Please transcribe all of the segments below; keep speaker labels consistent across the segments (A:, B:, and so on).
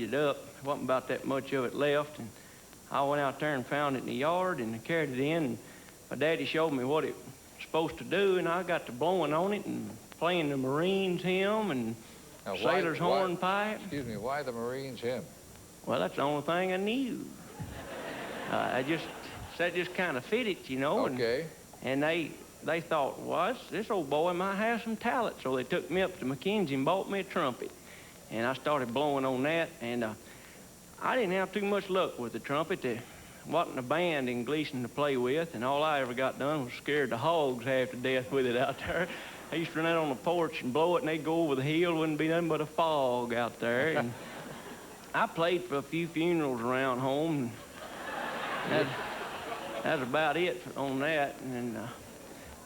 A: it up. Wasn't about that much of it left, and I went out there and found it in the yard and I carried it in. And my daddy showed me what it was supposed to do, and I got to blowing on it and playing the Marines hymn and
B: now,
A: sailor's hornpipe.
B: Excuse me, why the Marines hymn?
A: Well, that's the only thing I knew. That just kind of fitted, you know.
B: Okay.
A: And they thought, well, this old boy might have some talent. So they took me up to McKenzie and bought me a trumpet. And I started blowing on that. And I didn't have too much luck with the trumpet. There wasn't a band in Gleason to play with. And all I ever got done was scared the hogs half to death with it out there. I used to run out on the porch and blow it, and they'd go over the hill. Wouldn't be nothing but a fog out there. And I played for a few funerals around home. And that's about it on that. And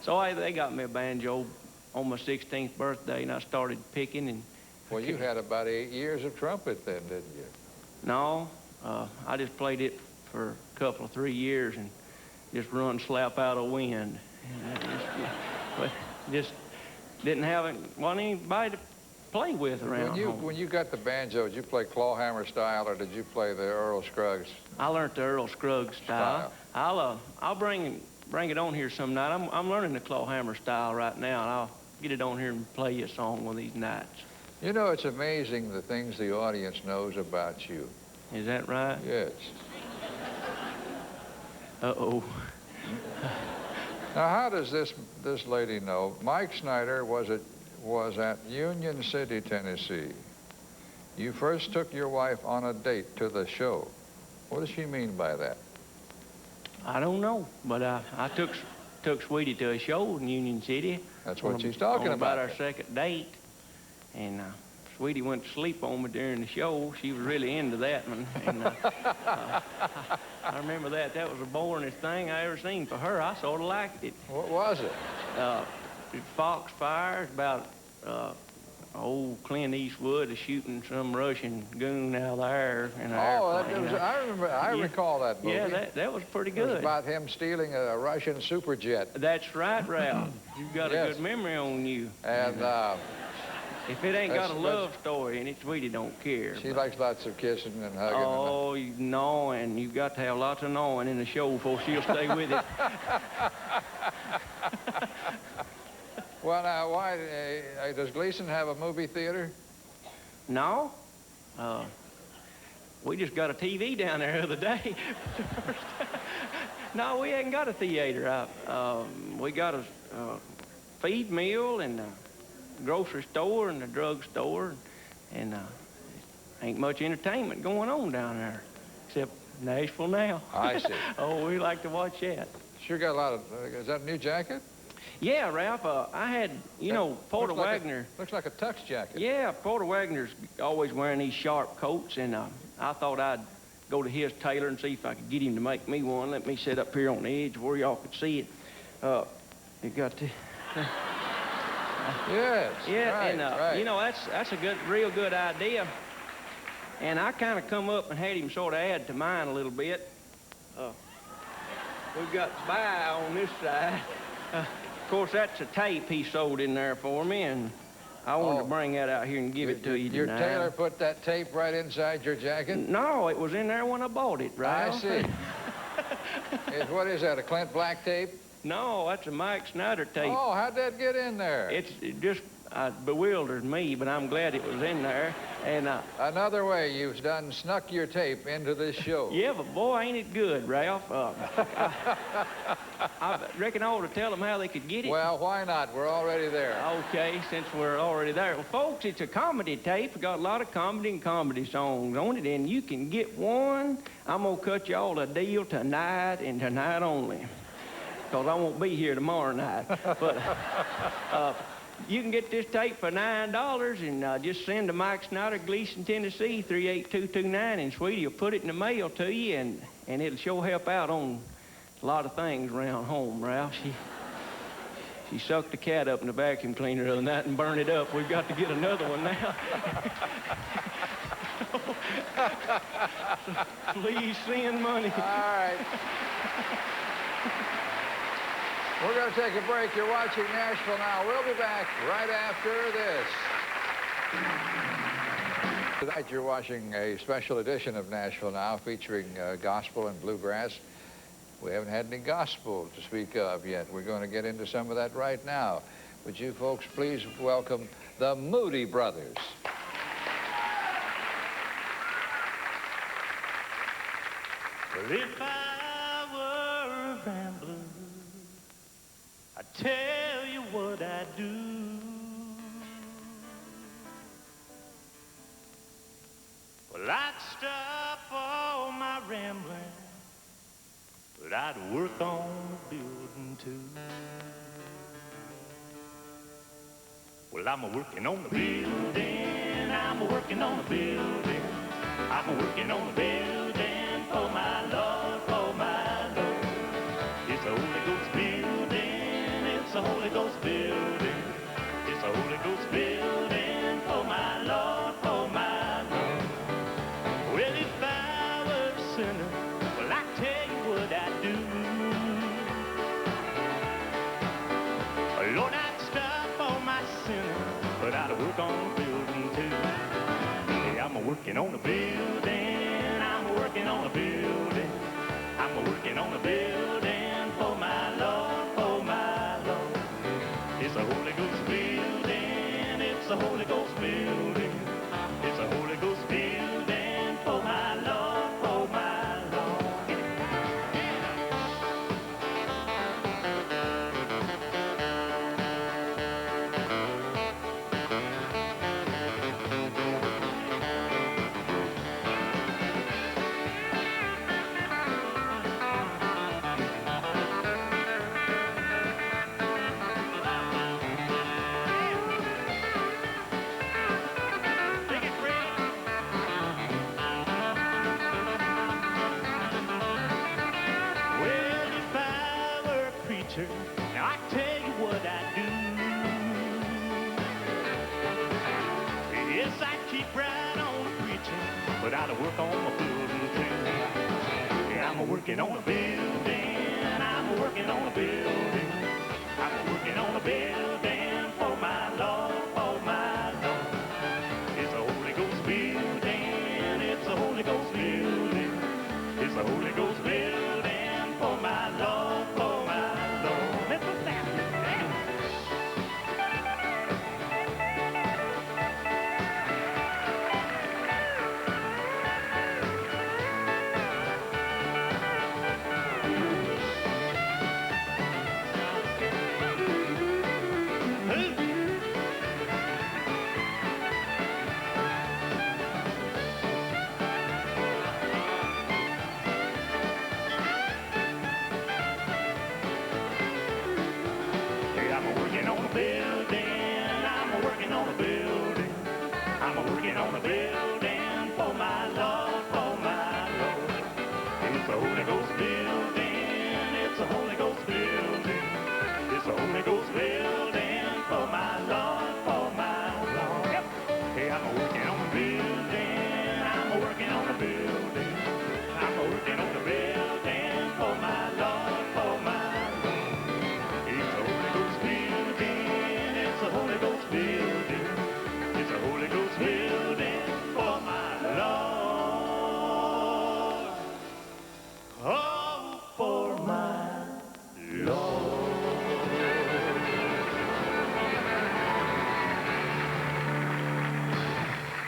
A: so they got me a banjo on my 16th birthday, and I started picking. And
B: well, you had about 8 years of trumpet then, didn't you?
A: No, I just played it for a couple of 3 years and just run slap out of wind. But just wasn't anybody to play with around home.
B: When you got the banjo, did you play clawhammer style, or did you play the Earl Scruggs?
A: I learned the Earl Scruggs style. I'll bring it on here some night. I'm learning the clawhammer style right now, and I'll get it on here and play you a song one of these nights.
B: You know, it's amazing the things the audience knows about you.
A: Is that right?
B: Yes.
A: Uh-oh.
B: Now, how does this lady know? Mike Snider was at Union City, Tennessee. You first took your wife on a date to the show. What does she mean by that?
A: I don't know, but I took Sweetie to a show in Union City.
B: That's what she's talking about.
A: About our second date, and Sweetie went to sleep on me during the show. She was really into that one, and I remember that. That was the boringest thing I ever seen for her. I sort of liked it.
B: What was it?
A: Foxfire, about old Clint Eastwood shooting some Russian goon out of there in an airplane.
B: I recall that movie.
A: Yeah, that was pretty good.
B: It was about him stealing a Russian superjet.
A: That's right, Ralph. You've got a good memory on you.
B: And
A: if it ain't got a love story in it, Sweetie don't care.
B: She likes lots of kissing and hugging.
A: Oh, gnawing. You've got to have lots of gnawing in the show before she'll stay with it.
B: Well, now, why does Gleason have a movie theater?
A: No. We just got a TV down there the other day. No, we ain't got a theater. We got a feed mill and a grocery store and a drugstore, and ain't much entertainment going on down there, except Nashville Now.
B: I see.
A: Oh, we like to watch that.
B: Sure got a lot of, is that a new jacket?
A: Yeah, Ralph, I had, Porter Wagner.
B: Looks like a tux jacket.
A: Yeah, Porter Wagner's always wearing these sharp coats, and I thought I'd go to his tailor and see if I could get him to make me one. Let me sit up here on the edge where y'all could see it. You got to...
B: Yes,
A: yeah,
B: right,
A: and,
B: right.
A: That's a real good idea. And I kind of come up and had him sort of add to mine a little bit. We've got "Bye" on this side. Of course, that's a tape he sold in there for me, and I wanted to bring that out here and give it to you
B: Your
A: tonight.
B: tailor put that tape right inside your jacket?
A: No, it was in there when I bought it, right?
B: I see. What is that, a Clint Black tape?
A: No, that's a Mike Snider tape.
B: Oh, how'd that get in there?
A: It just bewildered me, but I'm glad it was in there. And
B: another way you've snuck your tape into this show.
A: Yeah, but boy, ain't it good, Ralph. I reckon I ought to tell them how they could get it.
B: Well, why not? We're already there.
A: Okay, since we're already there. Well, folks, it's a comedy tape. It's got a lot of comedy and comedy songs on it, and you can get one. I'm going to cut you all a deal tonight and tonight only, because I won't be here tomorrow night. But you can get this tape for $9 and just send to Mike Snider, Gleason, Tennessee, 38229, and Sweetie will put it in the mail to you, and it'll sure help out on a lot of things around home, Ralph. She sucked the cat up in the vacuum cleaner the other night and burned it up. We've got to get another one now. Please send money.
B: All right. We're going to take a break. You're watching Nashville Now. We'll be back right after this. Tonight you're watching a special edition of Nashville Now featuring gospel and bluegrass. We haven't had any gospel to speak of yet. We're going to get into some of that right now. Would you folks please welcome the Moody Brothers.
C: Well, if I were a gambler, I'd tell you what I'd do. Well, I'd stop all my rambling, but I'd work on the building too. Well, I'm a-working on the building, I'm a-working on the building, I'm a-working on the building for my Lord, for my Lord. It's a Holy Ghost building, it's a Holy Ghost building, it's a Holy Ghost building for my Lord, for my Lord. Well, if I were a sinner, well, I tell you what I'd do. Lord, I'd stop all my sinning, but I'd work on the building too. Hey, I'm a-working on the building, I'm a-working on the building, I'm a-working on the building for my Lord, for my Lord. It's a Holy Ghost building, it's a Holy Ghost building, it's a Holy Ghost building for my Lord, for my Lord. Now I tell you what I do. Yes, I keep right on preaching, but I work on my building too. Yeah, I'm working on the building, I'm working on the building, I'm working on the building for my Lord, for my Lord. It's a Holy Ghost building, it's a Holy Ghost building, it's a Holy Ghost building for my Lord, for my Lord.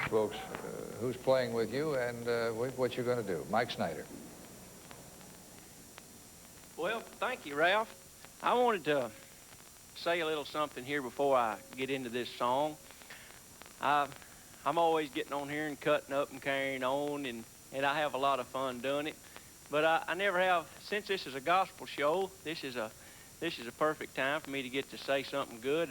B: Folks, who's playing with you and what you're going to do? Mike Snider.
A: Well, thank you, Ralph. I wanted to say a little something here before I get into this song. I'm always getting on here and cutting up and carrying on, and I have a lot of fun doing it. But I never have, since this is a gospel show, this is a perfect time for me to get to say something good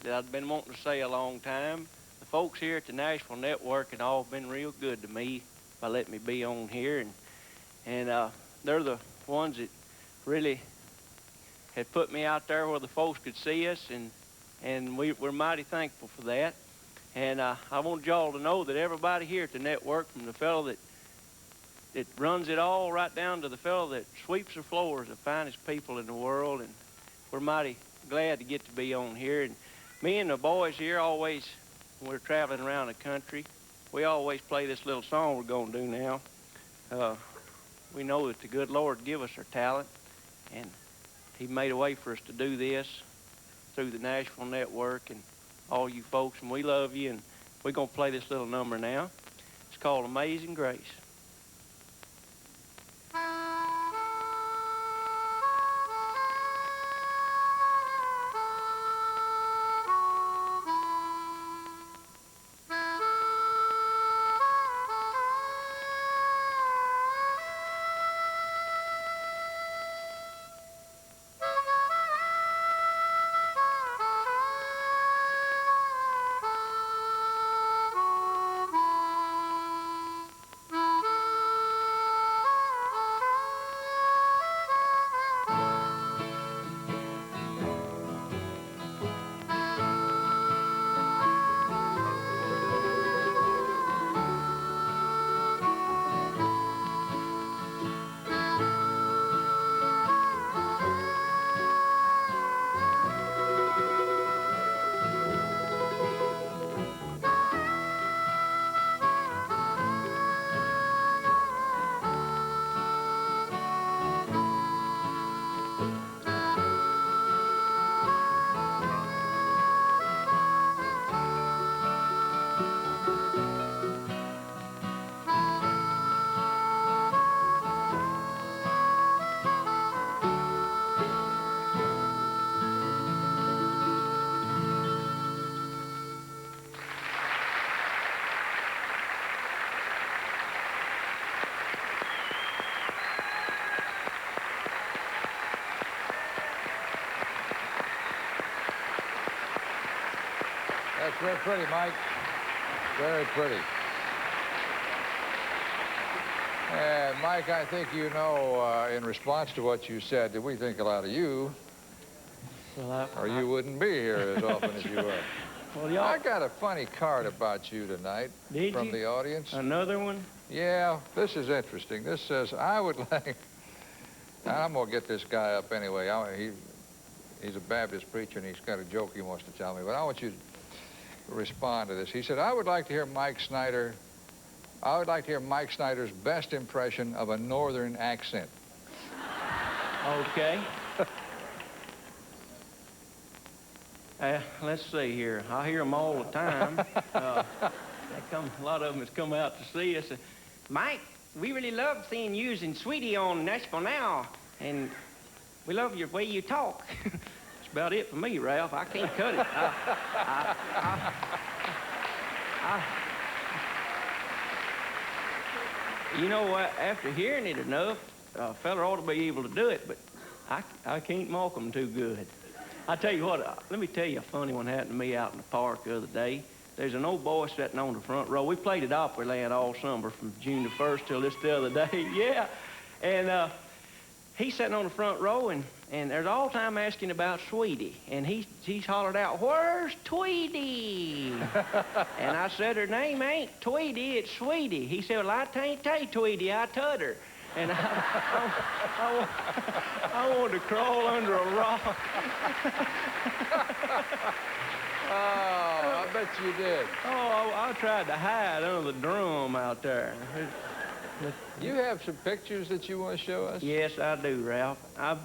A: that I've been wanting to say a long time. The folks here at the Nashville Network have all been real good to me by letting me be on here, and they're the ones that really had put me out there where the folks could see us, and we're mighty thankful for that. And I want y'all to know that everybody here at the network, from the fellow that runs it all right down to the fellow that sweeps the floors, the finest people in the world, and we're mighty glad to get to be on here. And me and the boys here always, when we're traveling around the country, we always play this little song we're going to do now. We know that the good Lord give us our talent, and he made a way for us to do this through the Nashville Network and all you folks, and we love you, and we're going to play this little number now. It's called Amazing Grace.
B: That's very pretty, Mike. Very pretty. And Mike, I think you know, in response to what you said, that we think a lot of you,
A: Well,
B: or you wouldn't be here as often as you are.
A: Well, y'all...
B: I got a funny card about you tonight from the audience.
A: Another one?
B: Yeah, this is interesting. This says, I would like... I'm going to get this guy up anyway. He's a Baptist preacher, and he's got a joke he wants to tell me, but I want you to respond to this. He said, I would like to hear Mike Snider's best impression of a northern accent.
A: Okay. Let's see here. I hear them all the time. A lot of them has come out to see us. Mike, we really love seeing you and Sweetie on Nashville Now, and we love your way you talk. That's about it for me, Ralph. I can't cut it. You know what? After hearing it enough, a fella ought to be able to do it, but I can't mock them too good. I tell you what, let me tell you a funny one happened to me out in the park the other day. There's an old boy sitting on the front row. We played at Opryland all summer from June the 1st till the other day. Yeah. And he's sitting on the front row, and there's all time asking about Sweetie. And he's hollered out, "Where's Tweety?" And I said, "Her name ain't Tweety, it's Sweetie." He said, "Well, I can't tell Tweety, I tut her." And I wanted to crawl under a rock.
B: Oh, I bet you did.
A: Oh, I tried to hide under the drum out there.
B: You have some pictures that you want to show us?
A: Yes, I do, Ralph. I've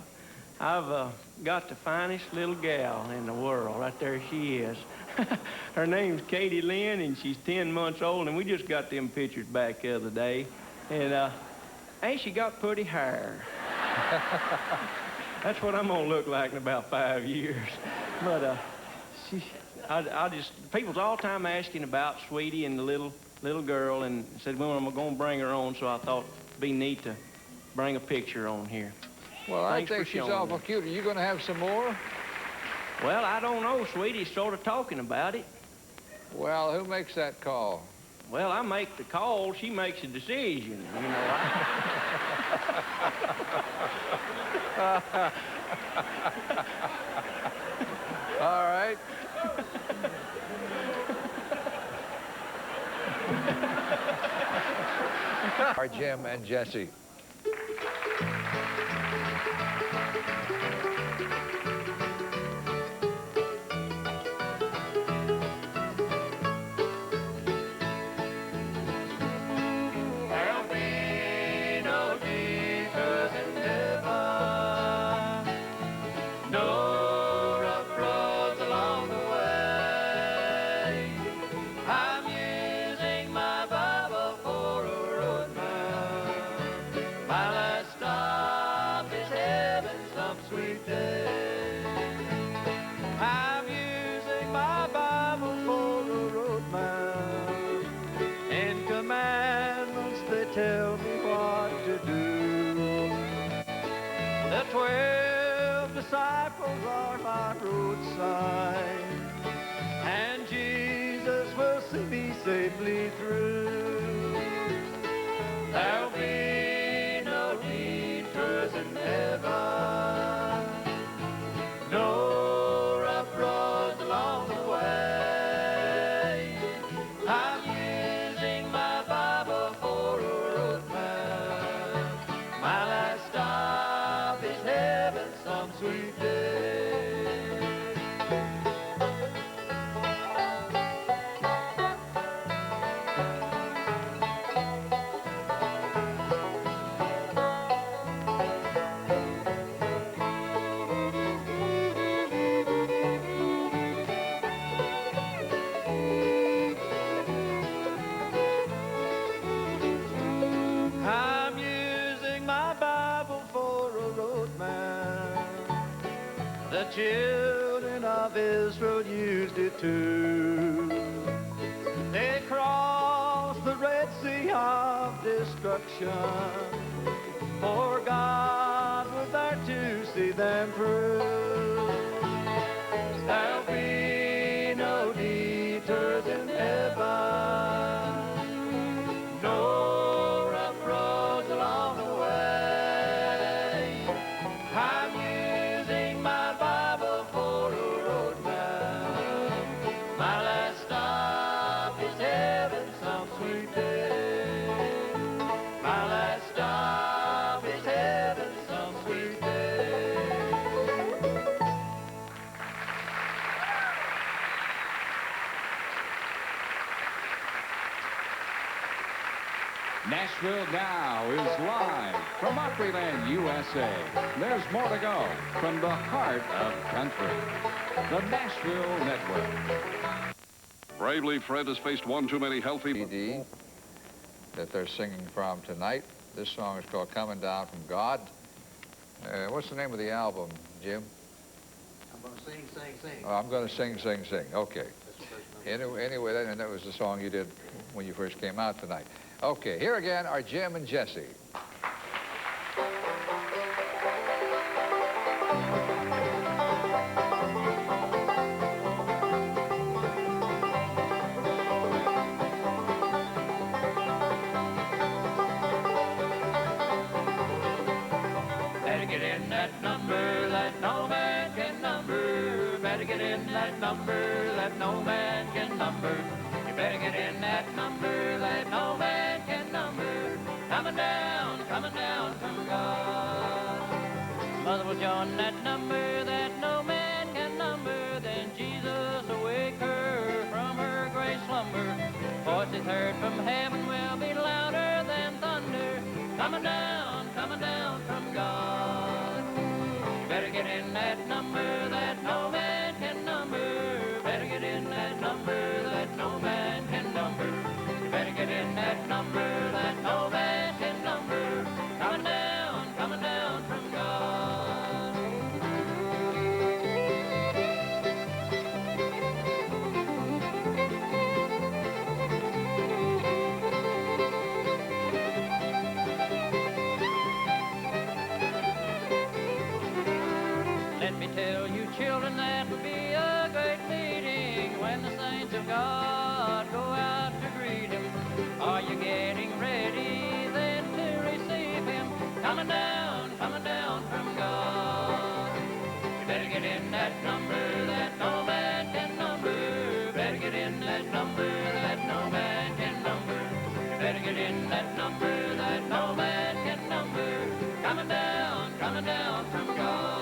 A: got the finest little gal in the world. Right there she is. Her name's Katie Lynn, and she's 10 months old, and we just got them pictures back the other day. And ain't she got pretty hair? That's what I'm gonna look like in about 5 years. But people's all time asking about Sweetie and the little girl, and said, well, I'm gonna bring her on, so I thought it'd be neat to bring a picture on here.
B: Well, I think she's awful cute. Are you gonna have some more?
A: Well, I don't know. Sweetie's sort of talking about it.
B: Well, who makes that call?
A: Well, I make the call. She makes a decision, you know.
B: All right. Our Jim and Jesse.
D: tell me what to do. The 12 disciples are by roadside, and Jesus will see me safely through. There'll be no detours in heaven, no rough roads along the way. I'm using my Bible for a road map. My last stop is heaven some sweet day. I'm using my Bible for a road map. The children of Israel used it too. They crossed the Red Sea of destruction, for God was there to see them through. There'll be no detours in heaven, no rough roads along the way. I'm using my Bible for a road map. My last stop is heaven some sweet day. My last stop is heaven some sweet day.
E: Nashville Now is live from Opryland, USA. There's more to go from the heart of country. The Nashville Network.
F: Bravely, Fred has faced one too many healthy...
B: CD that they're singing from tonight. This song is called Coming Down from God. What's the name of the album, Jim?
D: I'm gonna sing, sing, sing.
B: Oh, I'm going to sing, sing, sing. Okay. Anyway, that was the song you did when you first came out tonight. Okay, here again are Jim and Jesse.
D: Better get in that number that no man can number. Better get in that number that no man can number. You better get in that number that no man can number. Coming down from God. Mother will join that number that no man can number. Then Jesus awake her from her great slumber. Voices heard from heaven will be louder than thunder. Coming down from God. You better get in that number that no man can number. Better get in that number that no man can number. You better get in that number that no man can number. Coming down from God. Let me tell you, children, that will be a great meeting when the saints of God go out to greet him. Are you getting ready then to receive him? Coming down from God. You better get in that number that no man can number. Better get in that number that no man can number. You better get in that number that no man can number. Coming down from God.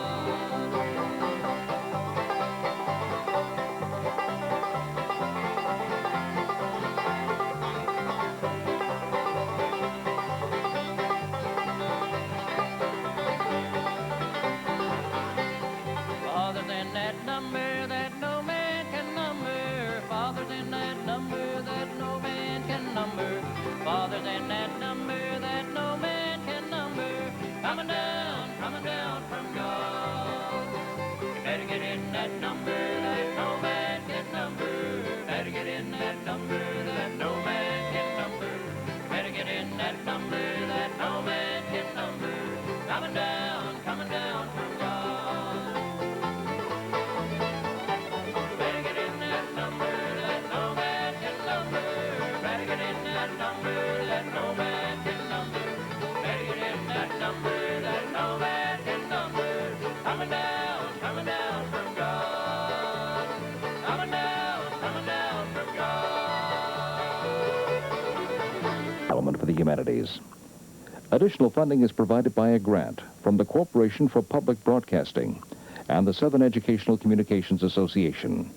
D: Father's in that number that no man can number. Father's in that number that no man can number. Father's in that number that no man can number. Coming down from God. You better get in that number that no man can number. Better get in that number that no man can number. You better get in that number
E: humanities. Additional funding is provided by a grant from the Corporation for Public Broadcasting and the Southern Educational Communications Association,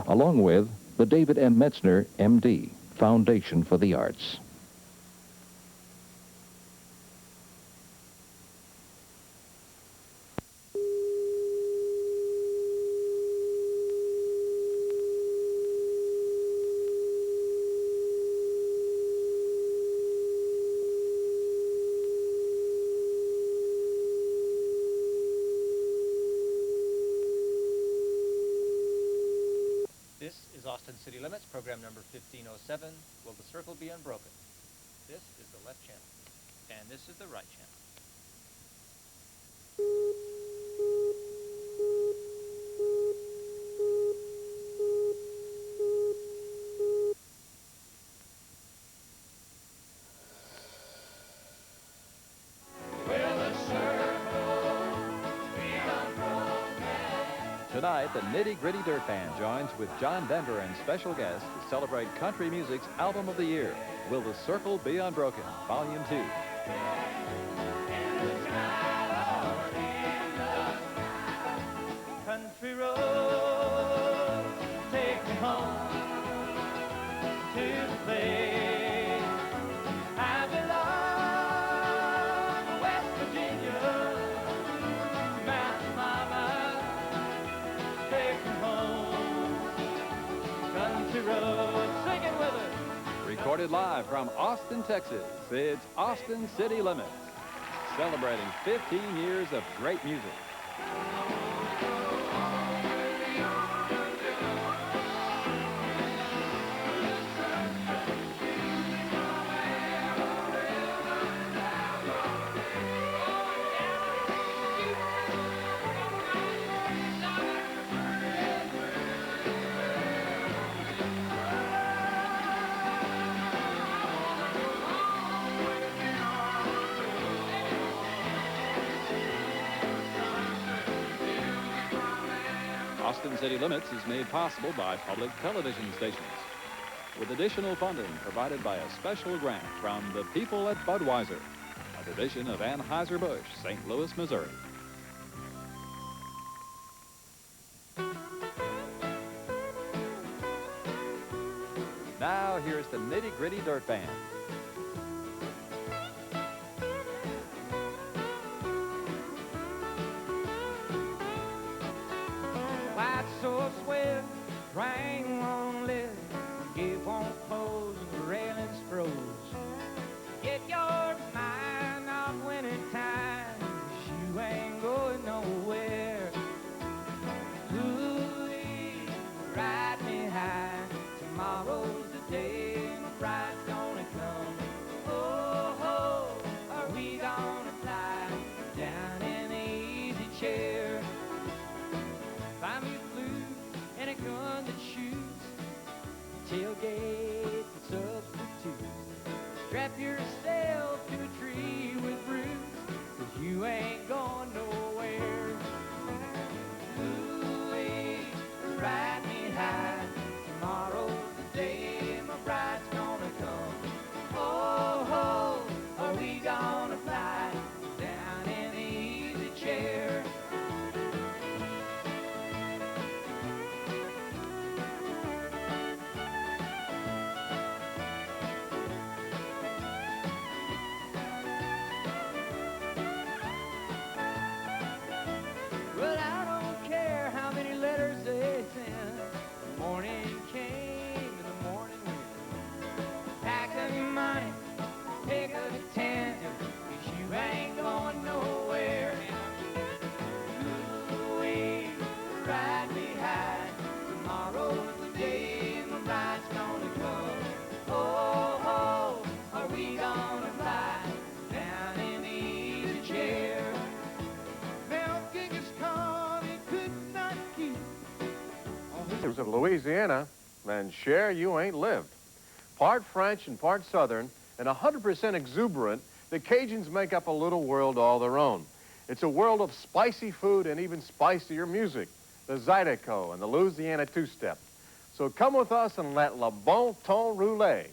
E: along with the David M. Metzner, M.D., Foundation for the Arts.
G: This is Austin City Limits, program number 1507. Will the circle be unbroken? This is the left channel, and this is the right channel.
H: Tonight, the Nitty Gritty Dirt Band joins with John Denver and special guests to celebrate country music's Album of the Year, Will the Circle Be Unbroken, Volume 2.
D: Country road, take me home to the place I belong, West Virginia, Mountain Mama, take me home, country road, sing it with us.
H: Recorded live from Austin, Texas, it's Austin City Limits, celebrating 15 years of great music. Austin City Limits is made possible by public television stations, with additional funding provided by a special grant from the people at Budweiser, a division of Anheuser-Busch, St. Louis, Missouri. Now, here's the Nitty Gritty Dirt Band.
D: So swift, rain won't live, gate won't close, the railings froze. Get your mind off winter time, you ain't going nowhere. Ooh, ride me high, tomorrow's the day my bride's gonna come. Oh, oh, are we gonna fly down in the easy chair? Find me and a gun that shoots, tailgate and substitutes. Strap yourself to a tree with roots, 'cause you ain't going nowhere. Ooh-wee, ride me high, tomorrow's the day my bride's gonna come. Oh, oh, are we gonna fly down in the easy chair?
I: Of Louisiana, then Cher, you ain't lived. Part French and part Southern, and 100% exuberant, the Cajuns make up a little world all their own. It's a world of spicy food and even spicier music, the Zydeco and the Louisiana two-step. So come with us and let Le Bon Ton Roulette.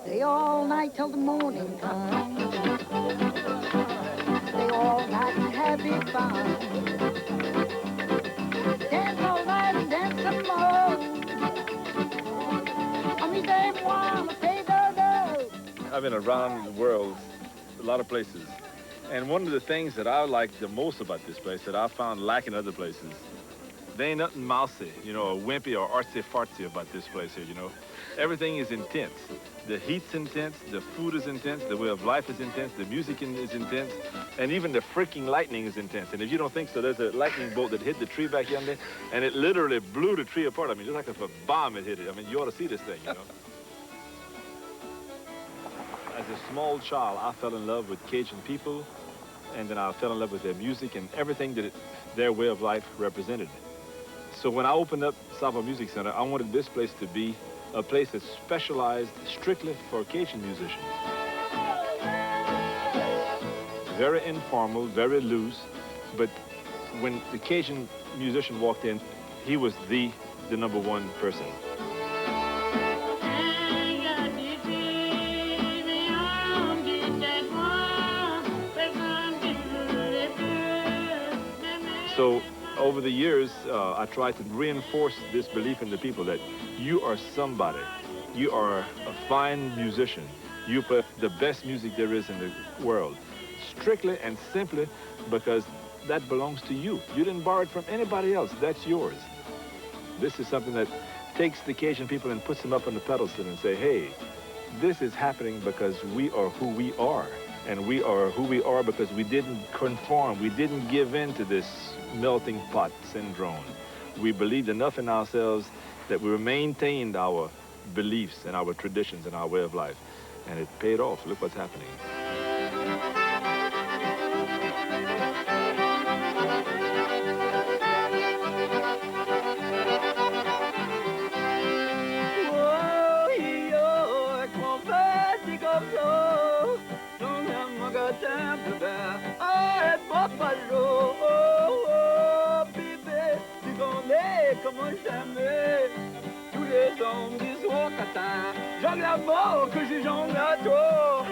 J: Stay all night till the morning comes. Stay all night and have big fun. Dance all night and dance some more. Amusez-moi, pay the
K: I've been around the world, a lot of places. And one of the things that I like the most about this place that I found lacking other places, there ain't nothing mousy, you know, or wimpy or artsy-fartsy about this place here, you know. Everything is intense. The heat's intense, the food is intense, the way of life is intense, the music is intense, and even the freaking lightning is intense. And if you don't think so, there's a lightning bolt that hit the tree back yonder, and it literally blew the tree apart. I mean, just like if a bomb had hit it. I mean, you ought to see this thing, you know. As a small child, I fell in love with Cajun people, and then I fell in love with their music and everything that their way of life represented. So when I opened up Savo Music Center, I wanted this place to be a place that's specialized strictly for Cajun musicians. Very informal, very loose, but when the Cajun musician walked in, he was the number one person. So over the years, I tried to reinforce this belief in the people that you are somebody. You are a fine musician. You play the best music there is in the world. Strictly and simply because that belongs to you. You didn't borrow it from anybody else. That's yours. This is something that takes the Cajun people and puts them up on the pedestal and say, hey, this is happening because we are who we are. And we are who we are because we didn't conform. We didn't give in to this melting pot syndrome. We believed enough in ourselves that we maintained our beliefs and our traditions and our way of life. And it paid off. Look what's happening.
D: Comme jamais, tous les hommes disent au catin, jongle la mort que je jongle à toi.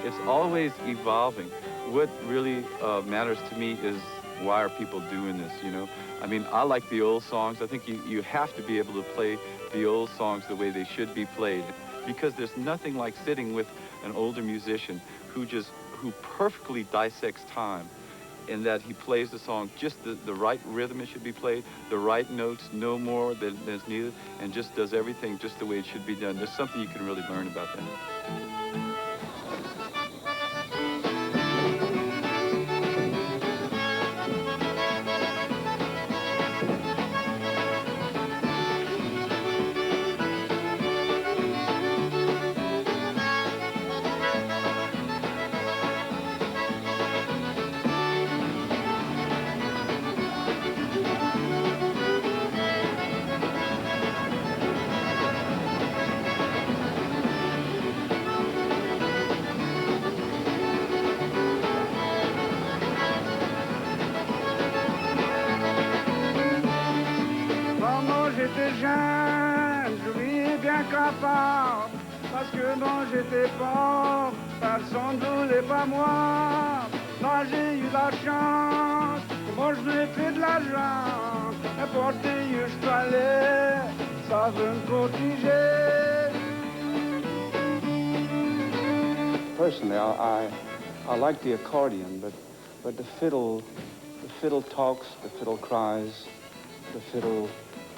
L: It's always evolving. What really matters to me is why are people doing this, you know? I mean, I like the old songs. I think you have to be able to play the old songs the way they should be played, because there's nothing like sitting with an older musician who perfectly dissects time, in that he plays the song just the right rhythm it should be played, the right notes, no more than is needed, and just does everything just the way it should be done. There's something you can really learn about that.
D: J'étais jeune, j'oubliais bien qu'à part, parce que bon j'étais pauvre, personne ne voulait pas moi. Moi j'ai eu la chance, moi je m'ai fait de l'argent, n'importe où je peux aller.
M: savent protéger. Personally, I like the accordion, but the fiddle talks, the fiddle cries, the fiddle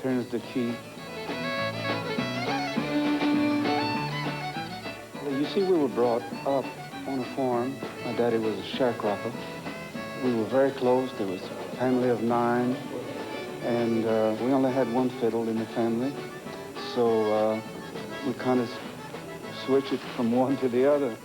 M: turns the key. Well, you see, we were brought up on a farm. My daddy was a sharecropper. We were very close. There was a family of 9, and we only had one fiddle in the family. So we kind of switched it from one to the other.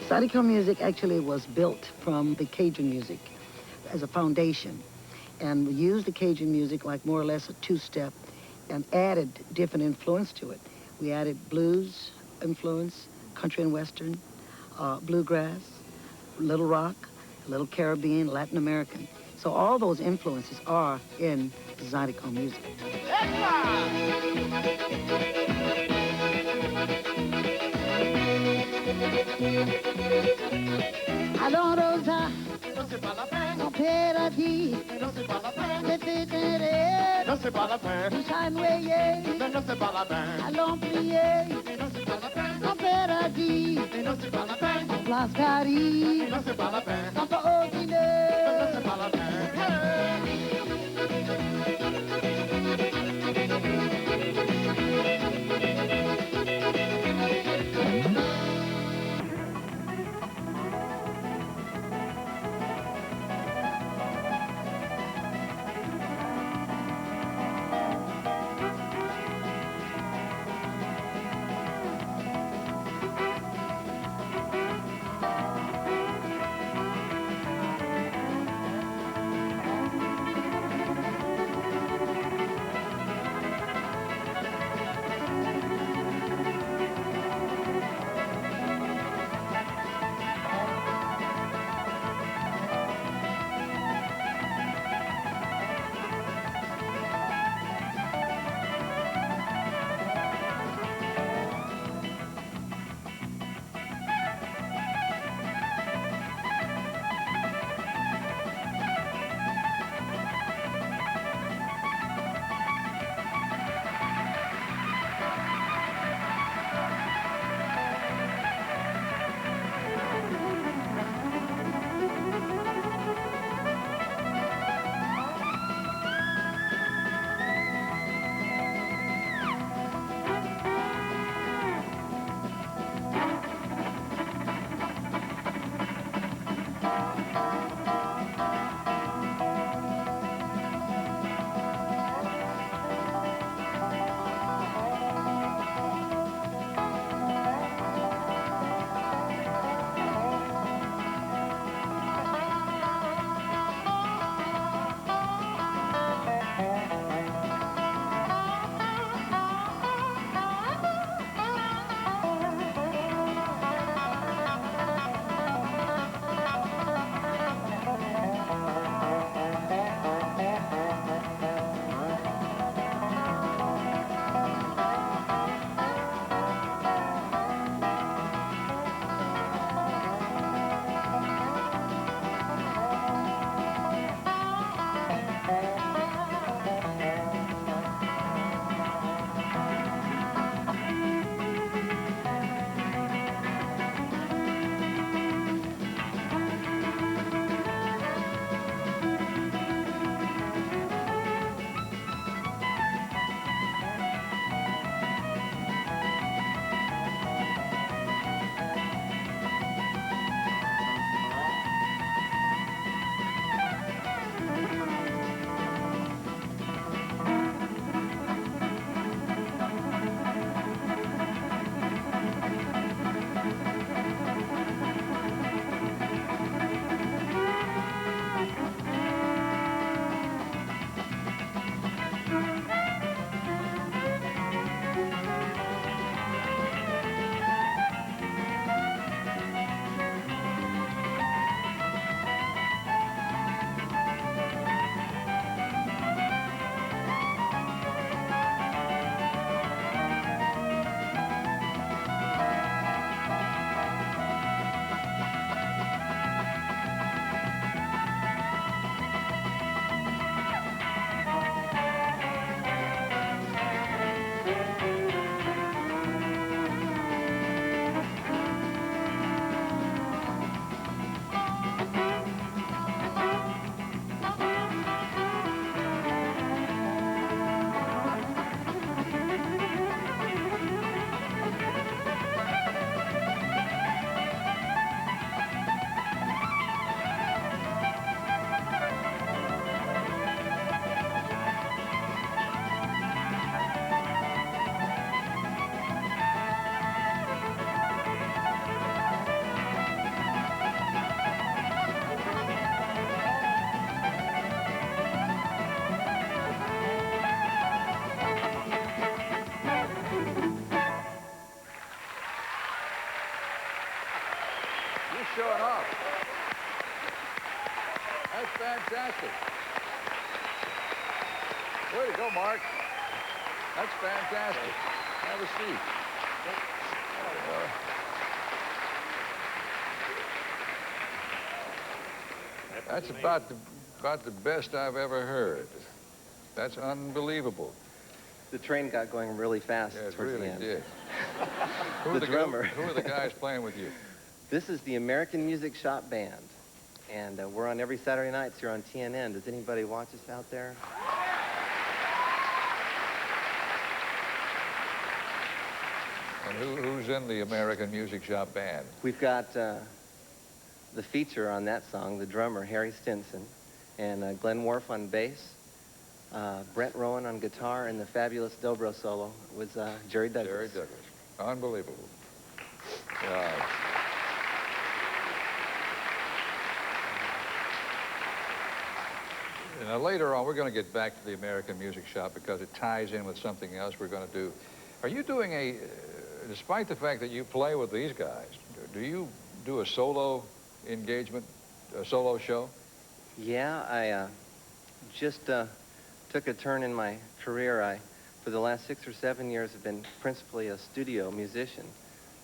N: Zydeco music actually was built from the Cajun music as a foundation. And we used the Cajun music like more or less a two-step and added different influence to it. We added blues influence, country and western, bluegrass, little rock, little Caribbean, Latin American. So all those influences are in Zydeco music.
J: Allons Rosa, mon père a dit, c'était terre, tout ça noyé, allons prier, mon père a dit, en place Paris, on peut au dîner.
B: fantastic. Way to go, Mark. That's fantastic. Have a seat. That's about the best I've ever heard. That's unbelievable.
O: The train got going really fast
B: Yeah, it
O: towards
B: really
O: the end.
B: did.
O: The drummer.
B: Who are the guys playing with you?
O: This is the American Music Shop Band, and we're on every Saturday nights here on TNN. Does anybody watch us out there?
B: And who's in the American Music Shop Band?
O: We've got the feature on that song, the drummer, Harry Stinson, and Glenn Worf on bass, Brent Rowan on guitar, and the fabulous dobro solo was Jerry Douglas.
B: Jerry Douglas. Unbelievable. Now, later on, we're going to get back to the American Music Shop because it ties in with something else we're going to do. Are you doing despite the fact that you play with these guys, do you do a solo engagement, a solo show?
O: Yeah, I just took a turn in my career. For the last 6 or 7 years, have been principally a studio musician,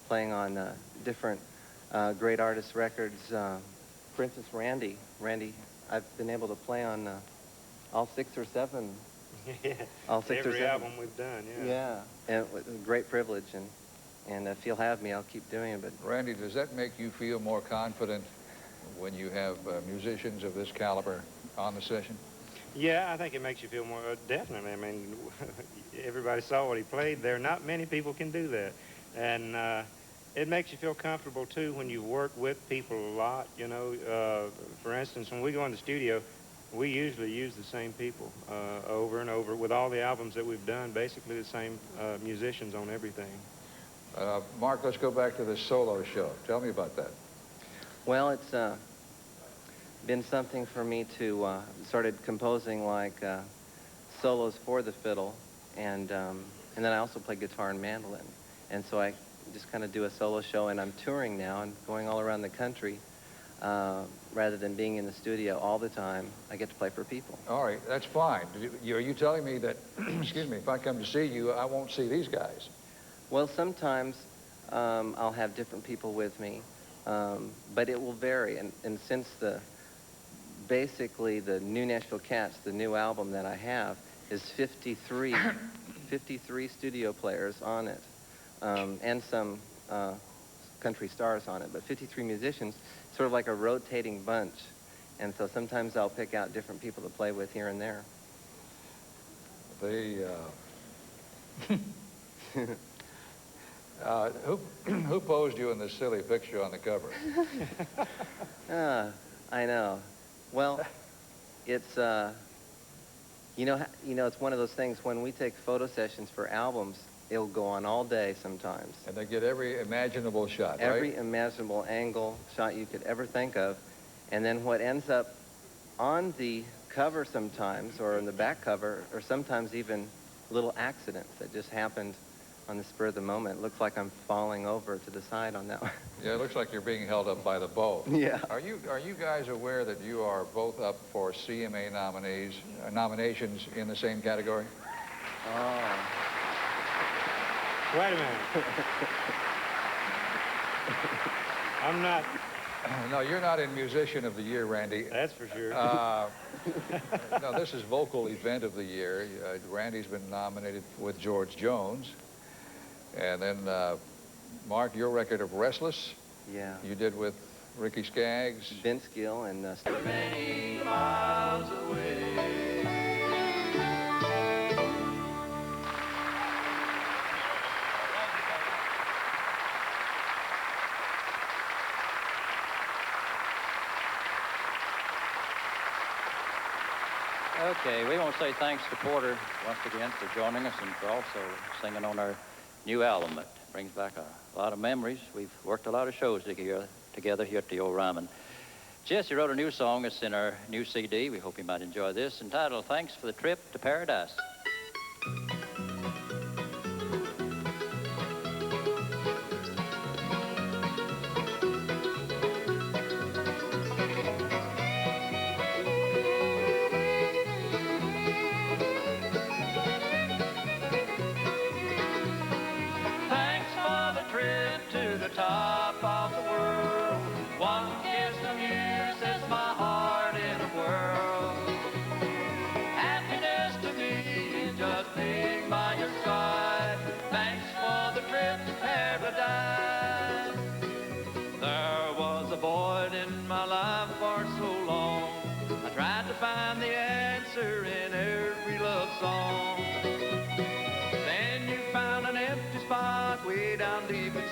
O: playing on different great artists' records. For instance, Randy, I've been able to play on all 6 or 7.
P: Yeah,
O: all 6 or 7.
P: Every album we've done, yeah.
O: Yeah, and it was a great privilege, and if you'll have me, I'll keep doing it. But
B: Randy, does that make you feel more confident when you have musicians of this caliber on the session?
P: Yeah, I think it makes you feel more, definitely. I mean, everybody saw what he played there. Not many people can do that. And it makes you feel comfortable, too, when you work with people a lot, you know. For instance, when we go in the studio, we usually use the same people over and over. With all the albums that we've done, basically the same musicians on everything.
B: Mark, let's go back to this solo show. Tell me about that.
O: well, it's been something for me to started composing like solos for the fiddle, and then I also play guitar and mandolin, and so I just kind of do a solo show, and I'm touring now and going all around the country. Rather than being in the studio all the time, I get to play for people.
B: All right, that's fine. Are you telling me that, excuse me, if I come to see you, I won't see these guys?
O: Well, sometimes I'll have different people with me, but it will vary. And since basically the new Nashville Cats, the new album that I have, is 53 studio players on it, and some country stars on it, but 53 musicians, sort of like a rotating bunch. And so sometimes I'll pick out different people to play with here and there.
B: Who posed you in this silly picture on the cover?
O: I know. Well, it's you know, it's one of those things. When we take photo sessions for albums, it'll go on all day sometimes.
B: And they get every imaginable shot,
O: every
B: right?
O: imaginable angle shot you could ever think of, and then what ends up on the cover sometimes, or in the back cover, or sometimes even little accidents that just happened on the spur of the moment. It looks like I'm falling over to the side on that one.
B: Yeah, it looks like you're being held up by the bow.
O: Yeah.
B: Are you guys aware that you are both up for CMA nominations in the same category?
O: Oh.
P: Wait a minute. I'm not.
B: No, you're not in Musician of the Year, Randy.
P: That's for sure.
B: No, this is Vocal Event of the Year. Randy's been nominated with George Jones. And then, Mark, your record of Restless.
O: Yeah.
B: You did with Ricky Skaggs.
O: Vince Gill and...
D: Many miles away.
Q: Okay, we want to say thanks to Porter once again for joining us and for also singing on our new album. It brings back a lot of memories. We've worked a lot of shows together here at the Old Ryman. Jesse wrote a new song. It's in our new CD. We hope you might enjoy this, entitled Thanks for the Trip to Paradise.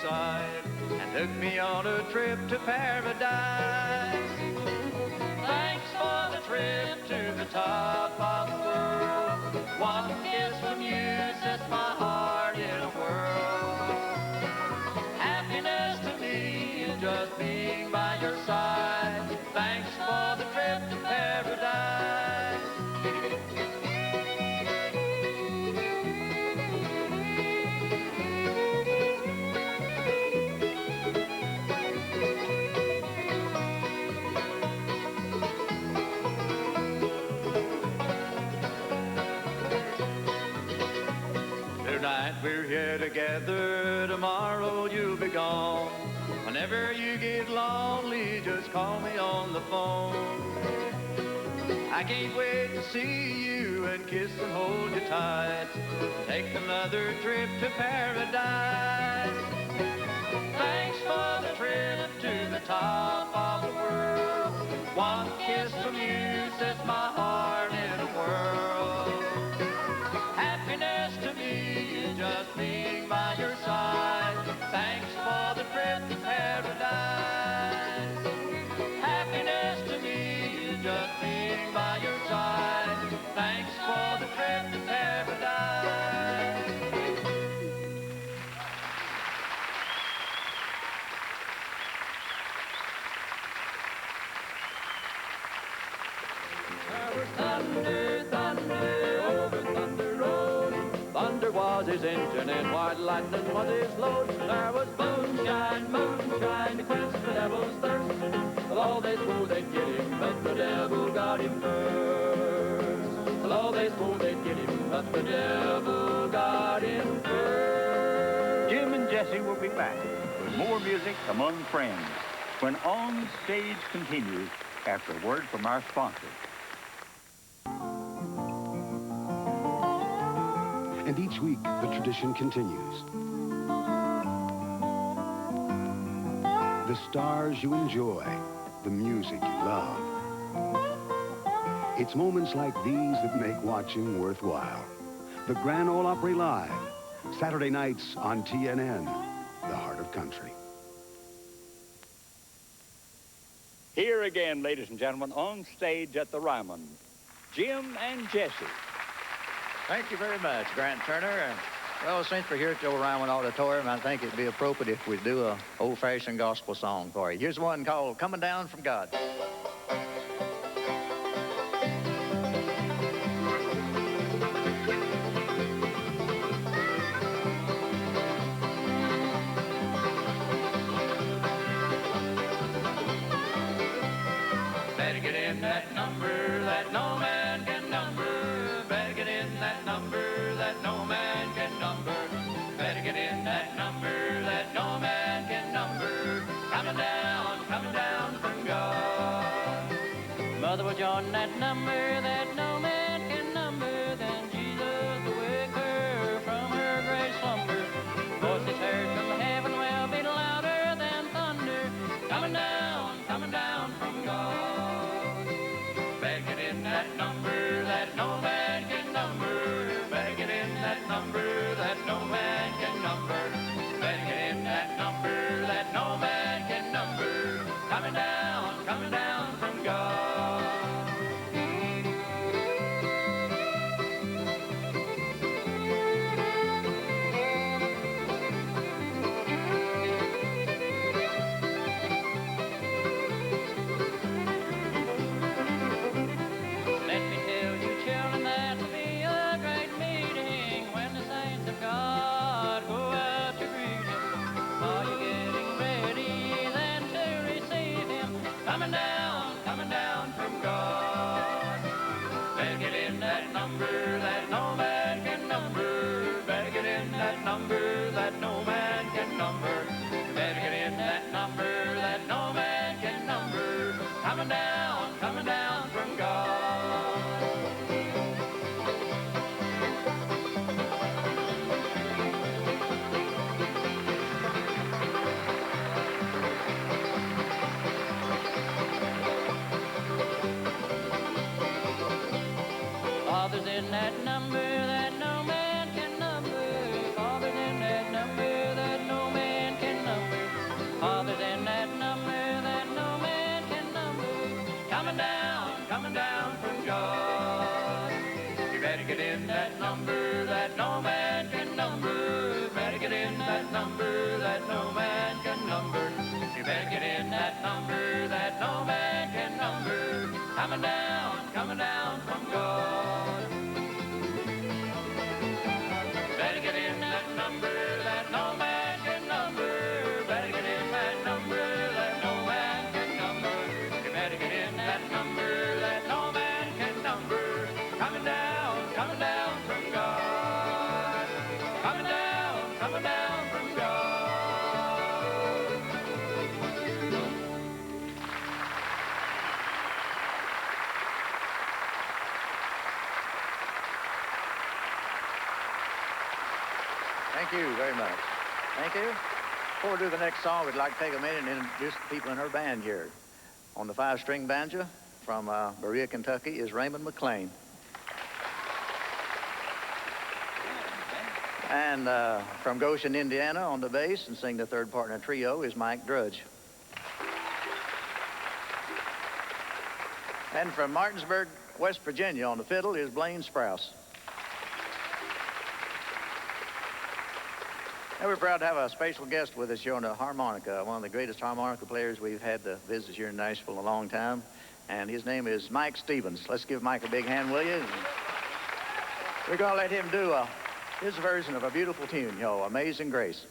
D: side and took me on a trip to paradise. Thanks for the trip to the top of the world. One kiss from you sets my heart in a whirl. Happiness to me is just being by your side. Thanks for the trip to paradise. Tonight we're here together, tomorrow you'll be gone. Whenever you get lonely, just call me on the phone. I can't wait to see you and kiss and hold you tight. Take another trip to paradise. Thanks for the trip to the top of the world. One kiss from you sets my heart in a whirl. Happiness to me is just being by your side. Thanks for the trip to paradise. Happiness to me is just being by your side. Thanks for the trip to paradise. There was thunder, thunder, over Thunder Road. Thunder was his engine and white lightning was his load. There was moonshine, moonshine to quench the devil's thirst. Although they swore they'd get him, but the devil got him first. Although they swore they'd get him, but the devil got him first.
R: Jim and Jesse will be back with more music among friends when On Stage continues after a word from our sponsor.
S: And each week, the tradition continues. The stars you enjoy, the music you love. It's moments like these that make watching worthwhile. The Grand Ole Opry Live, Saturday nights on TNN, the heart of country.
R: Here again, ladies and gentlemen, on stage at the Ryman, Jim and Jesse.
T: Thank you very much, Grant Turner. Well, since we're here at the old Ryman Auditorium, I think it'd be appropriate if we do a old-fashioned gospel song for you. Here's one called Coming Down from God.
D: Better get in that number that no man can number. Better get in that number that no man can number. Better get in that number that no man can number. Coming down from God.
Q: Mother will join that number that no man can number. Then Jesus will wake her from her great slumber. Voices heard from heaven will be louder than thunder. Coming down from God.
D: Better get in that number that no man can number. Better get in that number that no man can number. Better get in that number that no man can number. Coming down from God.
Q: Let me tell you, children, that'll be a great meeting when the saints of God go out to greet him. Are you getting ready then to receive him? Coming down from God.
D: Better get in that number that no man can number. Better get in that number that no man can number. Better get in that number that no man can number. Coming down from God.
Q: Father's in that number that no man can number. Father's in that number that no man can
D: coming down from God. You better get in that number that no man can number. Better get in that number that no man can number. You better get in that number that no man can number. Coming down from God. Better get in that number that no man can number. Better get in that number that no man can number. You better get in that number that no man can number. Coming down from God. Coming down from God.
T: Thank you very much. Thank you. Before we do the next song, we'd like to take a minute and introduce the people in our band here. On the 5-string banjo from Berea, Kentucky is Raymond McLean. And from Goshen, Indiana on the bass and sing the third part in a trio is Mike Drudge. And from Martinsburg, West Virginia on the fiddle is Blaine Sprouse. And we're proud to have a special guest with us here on the harmonica, one of the greatest harmonica players we've had to visit here in Nashville in a long time. And his name is Mike Stevens. Let's give Mike a big hand, will you? We're going to let him do his version of a beautiful tune, yo, Amazing Grace.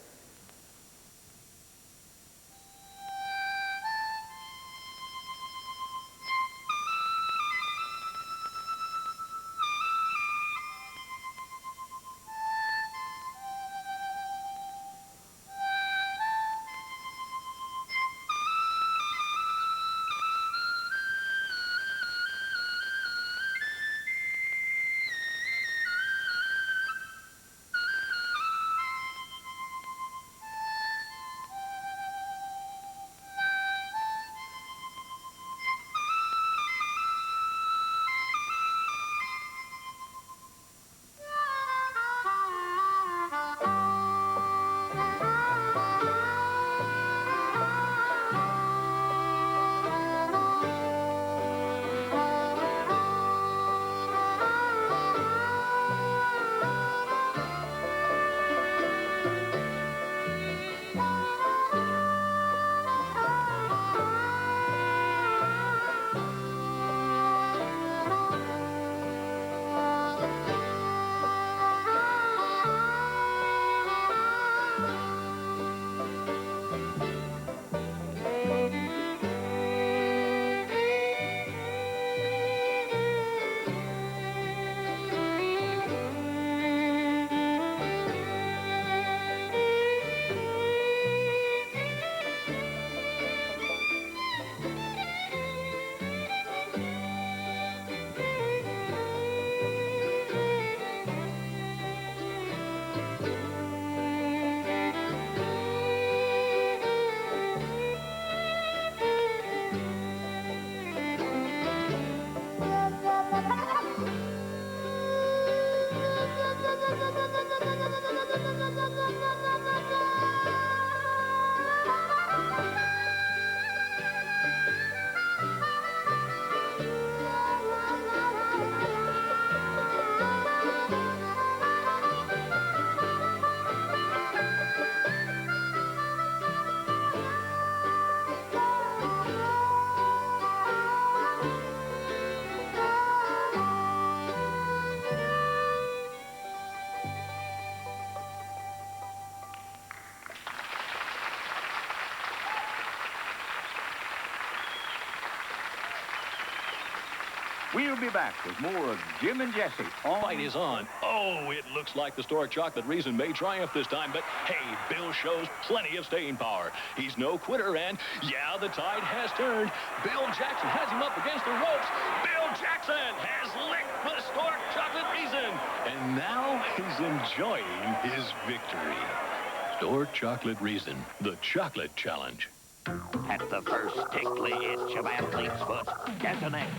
R: We'll be back with more of Jim and Jesse.
U: Fight is on. Oh, it looks like the Stork Chocolate Reason may triumph this time, but hey, Bill shows plenty of staying power. He's no quitter, and yeah, the tide has turned. Bill Jackson has him up against the ropes. Bill Jackson has licked the Stork Chocolate Reason, and now he's enjoying his victory. Stork Chocolate Reason, the chocolate challenge.
V: At the first tickly itch of athlete's foot, get an X.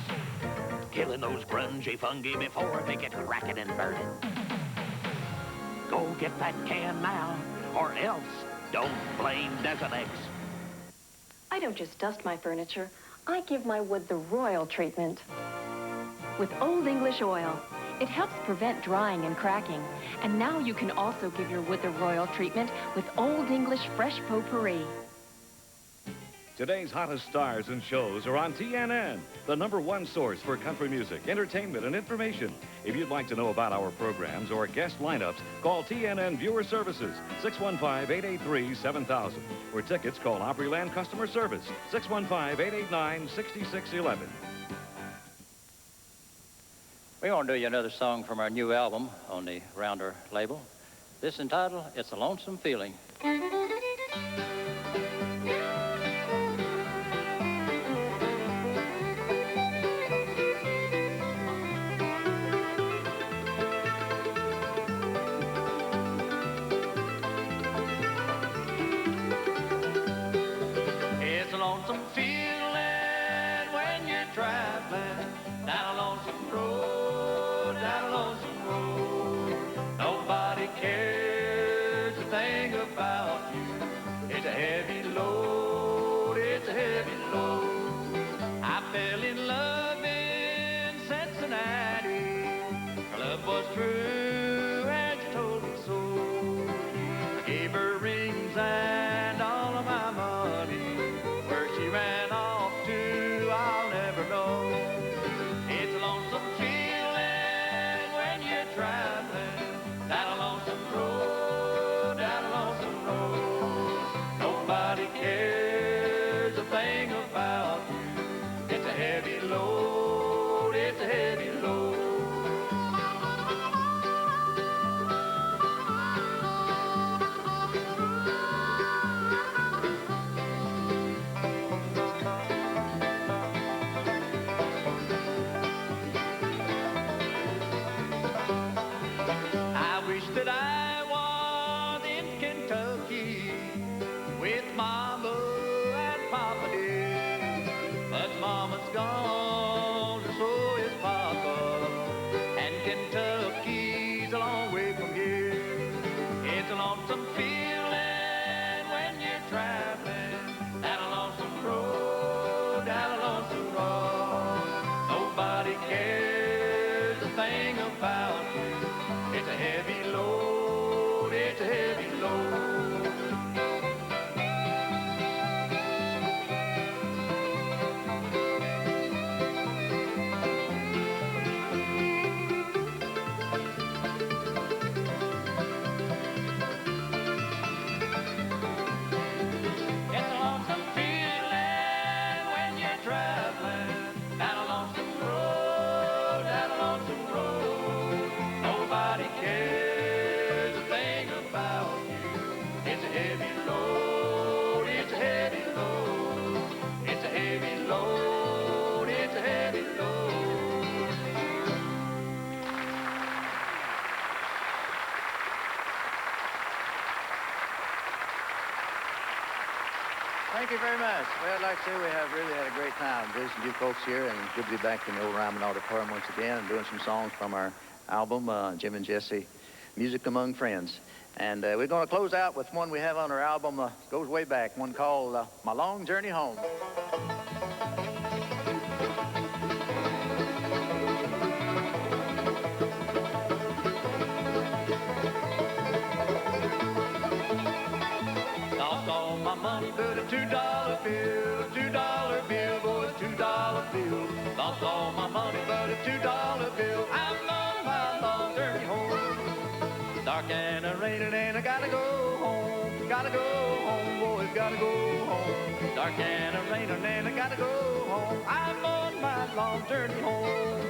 V: Killing those grungy fungi before they get racket and burning. Go get that can now, or else don't blame Desonex.
W: I don't just dust my furniture.
A: I give my wood the royal treatment. With Old English oil, it helps prevent drying and cracking. And now you can also give your wood the royal treatment with Old English Fresh Potpourri.
C: Today's hottest stars and shows are on TNN, the #1 source for country music, entertainment, and information. If you'd like to know about our programs or guest lineups, call TNN Viewer Services, 615-883-7000. For tickets, call Opryland Customer Service, 615-889-6611.
Q: We want to do you another song from our new album on the Rounder label. This entitled, It's a Lonesome Feeling.
D: It's a lonesome feeling when you're traveling down a lonesome road, down a lonesome road. Nobody cares a thing about you. It's a heavy load, it's a heavy load. I fell in love in Cincinnati. Her love was true and she told me so. I gave her rings and all of my money. Where she ran off to, I'll never know. It's a lonesome feeling when you're traveling down a lonesome road, down a lonesome road. Nobody cares a thing about you. It's a heavy load, it's a heavy load. I wish that I was in Kentucky with Mama and Papa did. But Mama's gone, and so is Papa. And Kentucky's a long way from here. It's a lonesome feeling when you're traveling down a lonesome road, down a lonesome road. Nobody cares a thing about you. It's a heavy load, it's a heavy load. It's a lonesome feeling when you're traveling down a lonesome road, down a lonesome road. Nobody cares a thing about you. It's a heavy load, it's a heavy load. It's a heavy load, it's a heavy load.
T: Thank you very much. Well, I'd like to say we have really had a great time visiting you folks here, and good to be back in the old Ryman Auditorium once again and doing some songs from our album, Jim and Jesse, Music Among Friends. And we're going to close out with one we have on our album, goes way back, one called My Long Journey Home. Lost all my money but a $2 bill, a $2 bill, boy, a $2 bill. Lost all my money but a $2 bill. I'm on my long journey home. Dark and a raining and I gotta go home. Gotta go home, boys, gotta go home. Dark and a raining and I gotta go home. I'm on my long journey home.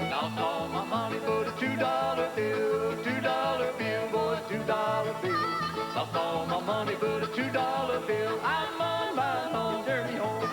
T: Lost all my money but a $2 bill, a $2 bill, boy, a $2 bill. Lost all my money but a $2 bill. I'm on my long journey home.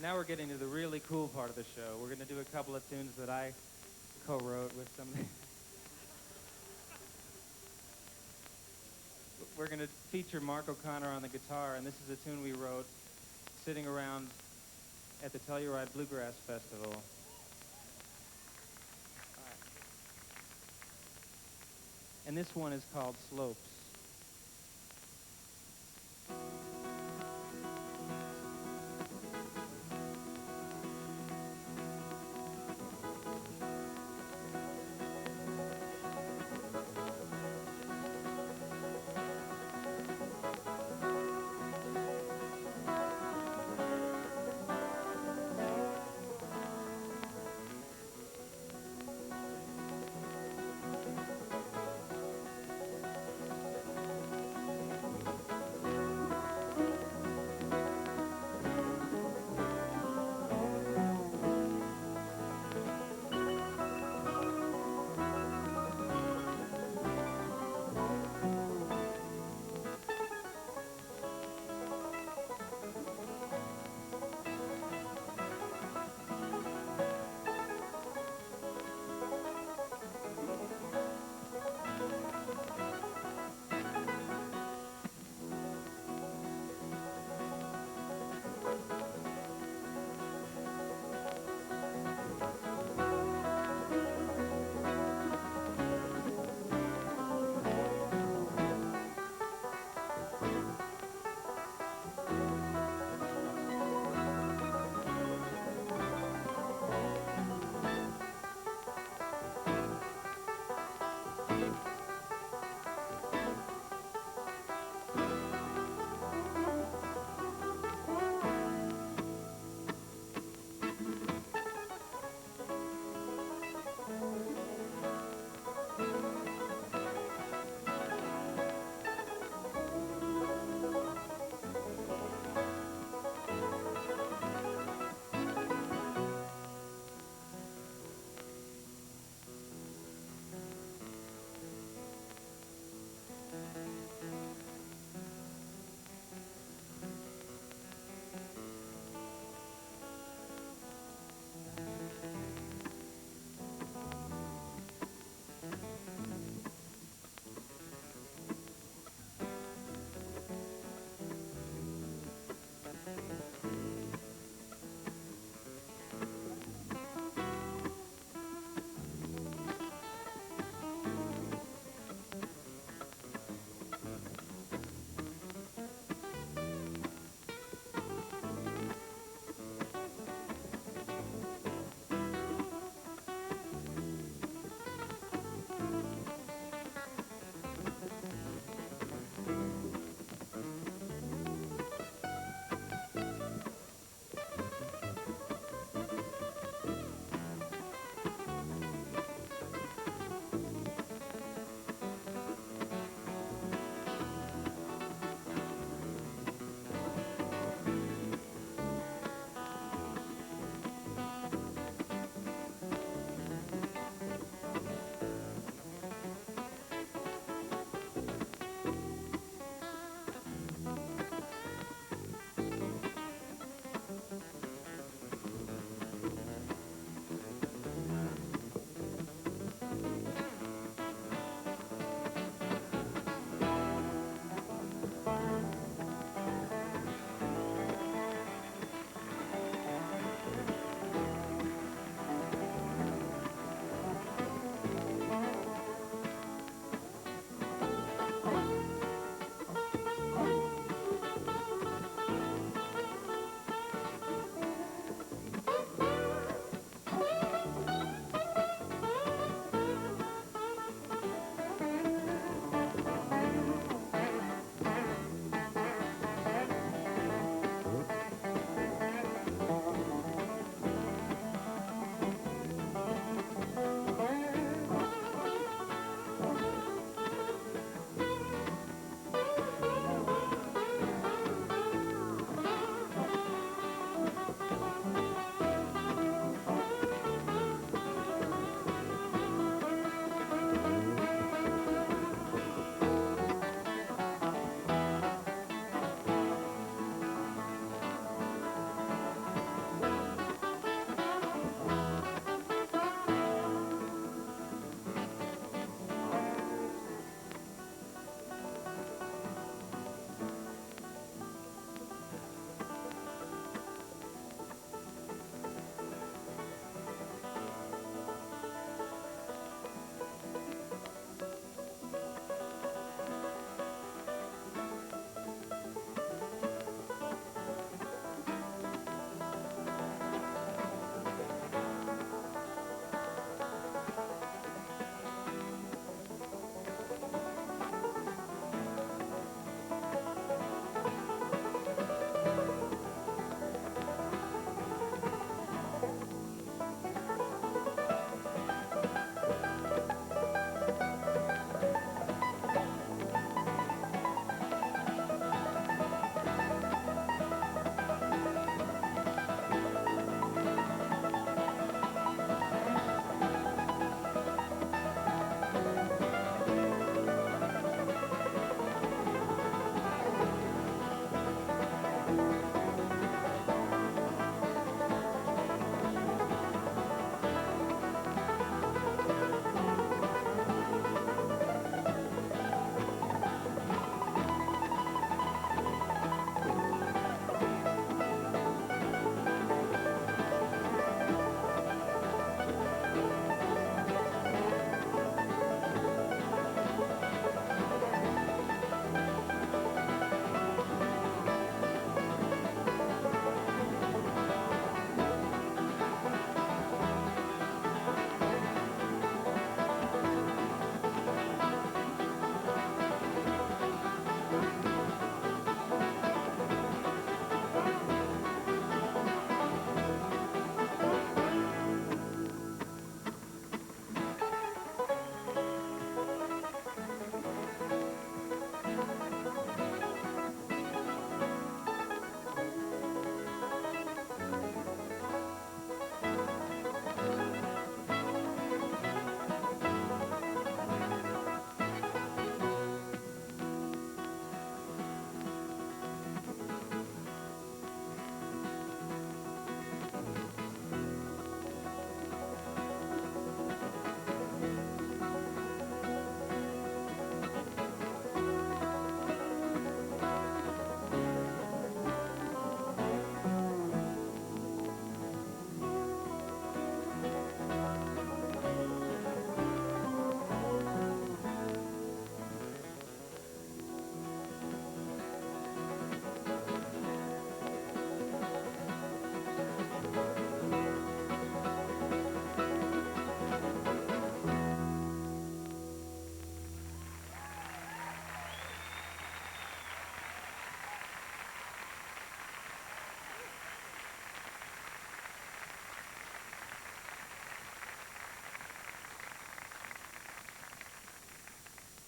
E: Now we're getting to the really cool part of the show. We're going to do a couple of tunes that I co-wrote with some. We're going to feature Mark O'Connor on the guitar, and this is a tune we wrote sitting around at the Telluride Bluegrass Festival. And this one is called Slopes.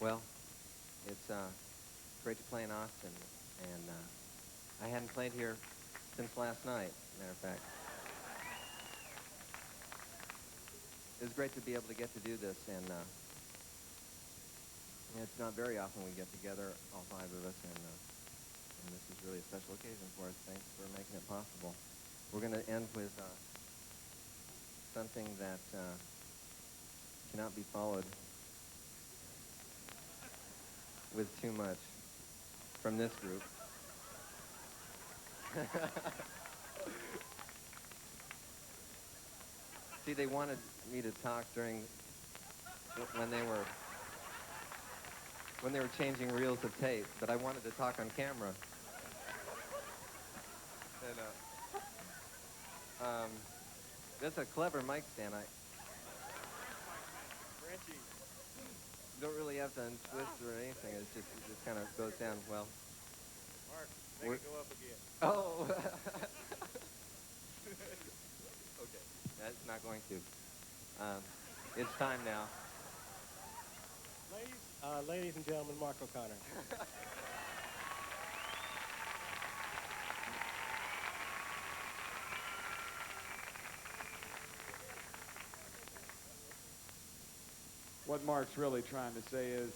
O: Well, it's great to play in Austin, and I hadn't played here since last night, matter of fact. It was great to be able to get to do this, and it's not very often we get together, all five of us, and this is really a special occasion for us. Thanks for making it possible. We're going to end with something that cannot be followed with too much from this group. See, they wanted me to talk during when they were changing reels of tape, but I wanted to talk on camera. And that's a clever mic stand. I don't really have to untwist or anything. It just kind of goes down well.
P: Mark, make it go up again.
O: Oh. Okay, that's not going to. It's time now.
F: Ladies and gentlemen, Mark O'Connor.
G: What Mark's really trying to say is,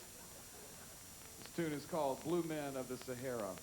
G: this tune is called Blue Men of the Sahara.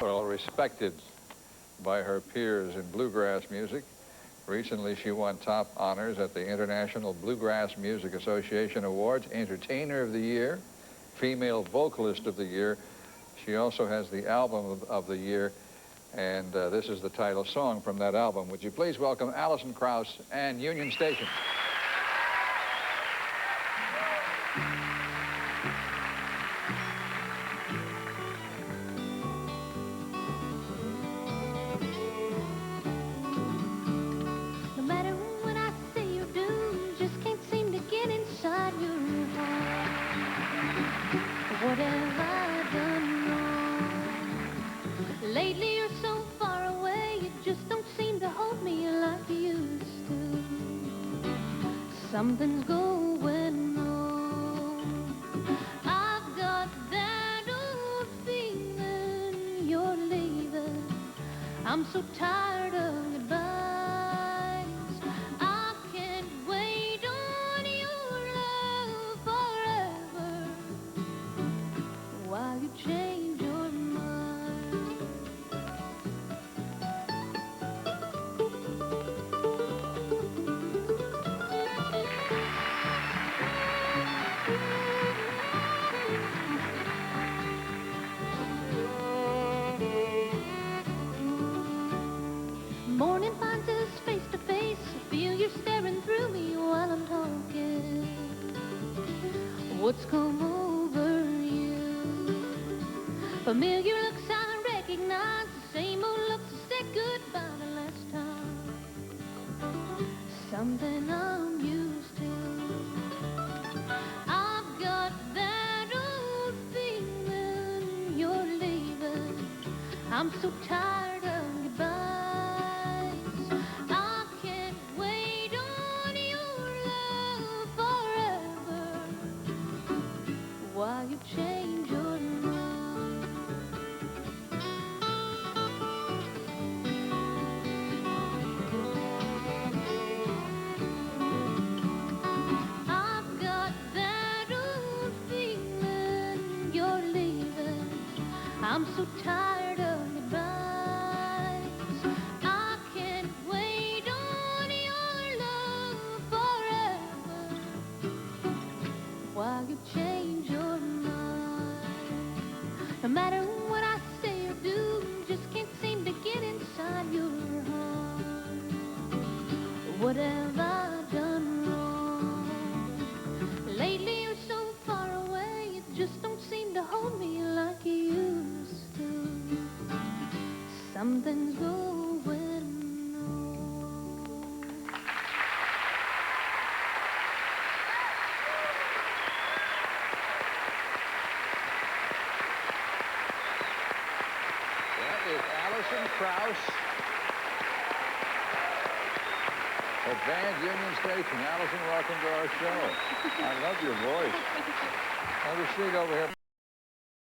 B: Well respected by her peers in bluegrass music. Recently, she won top honors at the International Bluegrass Music Association Awards, Entertainer of the Year, Female Vocalist of the Year. She also has the Album of the Year, and this is the title song from that album. Would you please welcome Alison, Krauss, and Union Station.
H: What have I done wrong? Lately you're so far away, you just don't seem to hold me like you used to. Something's going on. I've got that old feeling you're leaving. I'm so tired of goodbyes. I can't wait on your love forever while you change your mind. Morning finds us face to face. I feel you're staring through me while I'm talking. What's come over you? Familiar looks I recognize, the same old looks that said goodbye the last time. Something I'm used to. I've got that old feeling you're leaving. I'm so tired of goodbyes. I can't wait on your love forever while you change your mind. I've got that old feeling you're leaving. I'm so tired of goodbyes. I can't wait on your love forever while you change your mind. No matter what I say or do, just can't seem to get inside your heart. What have I done wrong? Lately you're so far away, you just don't seem to hold me like you used to. Something's going
B: That is Alison Krauss of Band Union Station. Alison, welcome to our show. I love your voice. Have a seat over here.